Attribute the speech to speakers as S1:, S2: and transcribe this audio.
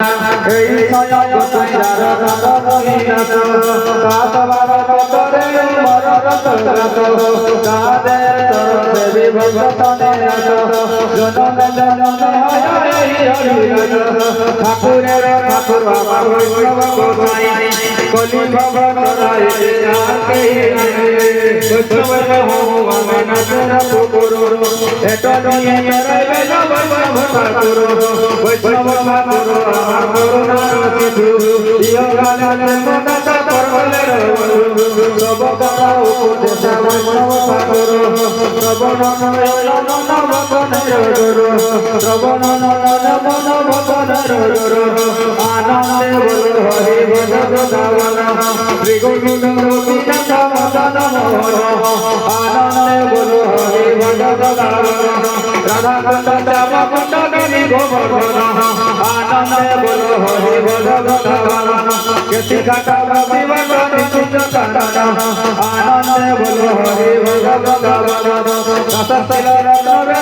S1: এই সয়ং গোসাইয়ার রাত মহিনাত সাত বার কতরে উমর রত রত কাদে তরফে বিভক্তনে রত জনম জনম হয় এই হরিরত ঠাকুরের ঠাকুর বাবা বৈষ্ণব গোসাই কলি ভবন রায় আকে বৈষ্ণব ভগবান নজর পুকুরু এটো নিয়ে মেরে বৈষ্ণব ঠাকুর বৈষ্ণব ঠাকুর করুণা সিধু যোগানন্দে মনটা পরবলের সবকরা উপদেশ বৈষ্ণব ঠাকুর শ্রবণ নয়ন ভগনের শ্রবণ নয়ন মন ভগনের আনন্দে বল হরি ভজন গাওয়ানা শ্রী গোবিন্দ গোপীনাথ মদন মোহন আনন্দে বল হরি ভজন গাওয়ানা রাধা কুণ্ড শ্যাম কুণ্ড নীল গোবর্ধন আনন্দে বল হরি ভজন গাওয়ানা কেতি কাটা বিবর্তন চিত্ত কাটা আনন্দে বল হরি ভজন গাওয়ানা